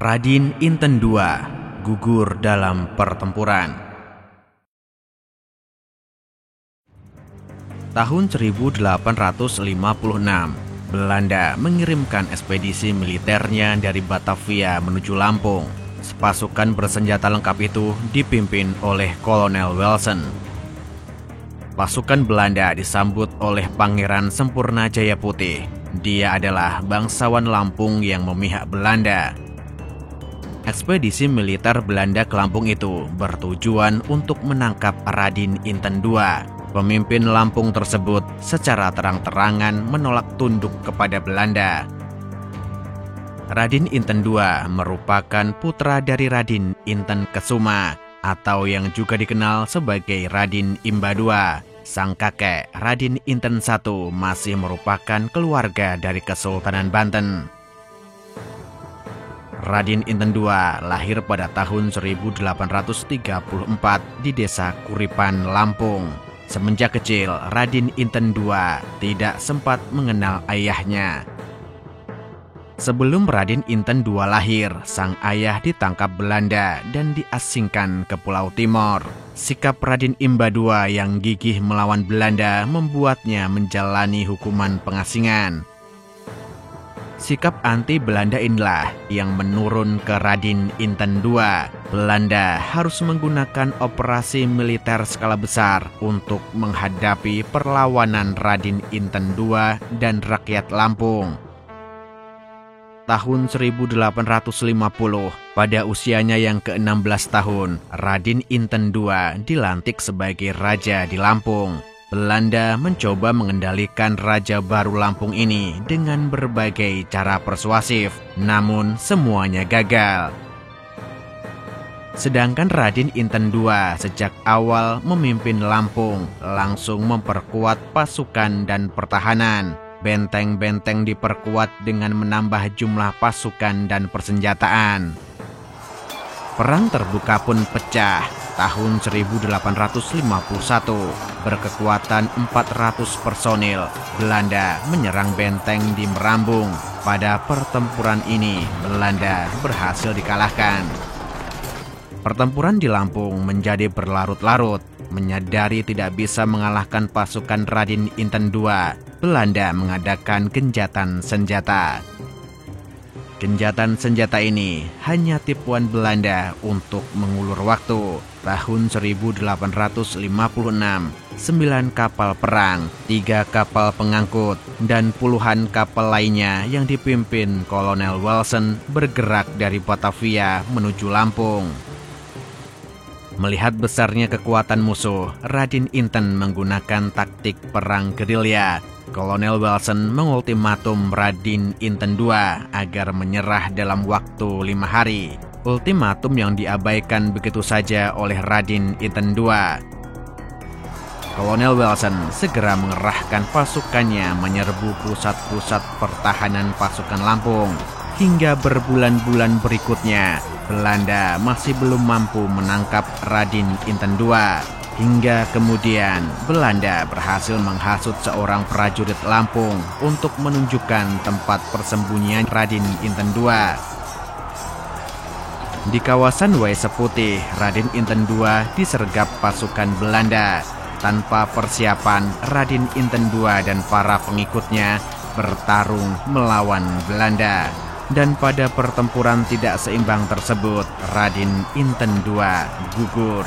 Radin Inten II gugur dalam pertempuran. Tahun 1856, Belanda mengirimkan ekspedisi militernya dari Batavia menuju Lampung. Pasukan bersenjata lengkap itu dipimpin oleh Kolonel Welsen. Pasukan Belanda disambut oleh Pangeran Sempurna Jaya Putih. Dia adalah bangsawan Lampung yang memihak Belanda. Ekspedisi militer Belanda ke Lampung itu bertujuan untuk menangkap Radin Inten II. Pemimpin Lampung tersebut secara terang-terangan menolak tunduk kepada Belanda. Radin Inten II merupakan putra dari Radin Inten Kesuma atau yang juga dikenal sebagai Radin Imba II. Sang kakek Radin Inten I masih merupakan keluarga dari Kesultanan Banten. Radin Inten II lahir pada tahun 1834 di desa Kuripan, Lampung. Semenjak kecil, Radin Inten II tidak sempat mengenal ayahnya. Sebelum Radin Inten II lahir, sang ayah ditangkap Belanda dan diasingkan ke Pulau Timor. Sikap Radin Imba II yang gigih melawan Belanda membuatnya menjalani hukuman pengasingan. Sikap anti-Belanda inilah yang menurun ke Radin Inten II. Belanda harus menggunakan operasi militer skala besar untuk menghadapi perlawanan Radin Inten II dan rakyat Lampung. Tahun 1850, pada usianya yang ke-16 tahun, Radin Inten II dilantik sebagai raja di Lampung. Belanda mencoba mengendalikan Raja Baru Lampung ini dengan berbagai cara persuasif, namun semuanya gagal. Sedangkan Radin Inten II sejak awal memimpin Lampung, langsung memperkuat pasukan dan pertahanan. Benteng-benteng diperkuat dengan menambah jumlah pasukan dan persenjataan. Perang terbuka pun pecah. Tahun 1851, berkekuatan 400 personil, Belanda menyerang benteng di Merambung. Pada pertempuran ini, Belanda berhasil dikalahkan. Pertempuran di Lampung menjadi berlarut-larut. Menyadari tidak bisa mengalahkan pasukan Radin Inten II, Belanda mengadakan genjatan senjata. Genjatan senjata ini hanya tipuan Belanda untuk mengulur waktu. Tahun 1856, 9 kapal perang, 3 kapal pengangkut, dan puluhan kapal lainnya yang dipimpin Kolonel Welsen bergerak dari Batavia menuju Lampung. Melihat besarnya kekuatan musuh, Radin Inten menggunakan taktik perang gerilya. Kolonel Welsen mengultimatum Radin Inten II agar menyerah dalam waktu 5 hari. Ultimatum yang diabaikan begitu saja oleh Radin Inten II. Kolonel Welsen segera mengerahkan pasukannya menyerbu pusat-pusat pertahanan pasukan Lampung. Hingga berbulan-bulan berikutnya, Belanda masih belum mampu menangkap Radin Inten II. Hingga kemudian, Belanda berhasil menghasut seorang prajurit Lampung untuk menunjukkan tempat persembunyian Radin Inten II. Di kawasan Waiseputih, Radin Inten II disergap pasukan Belanda. Tanpa persiapan, Radin Inten II dan para pengikutnya bertarung melawan Belanda. Dan pada pertempuran tidak seimbang tersebut, Radin Inten II gugur.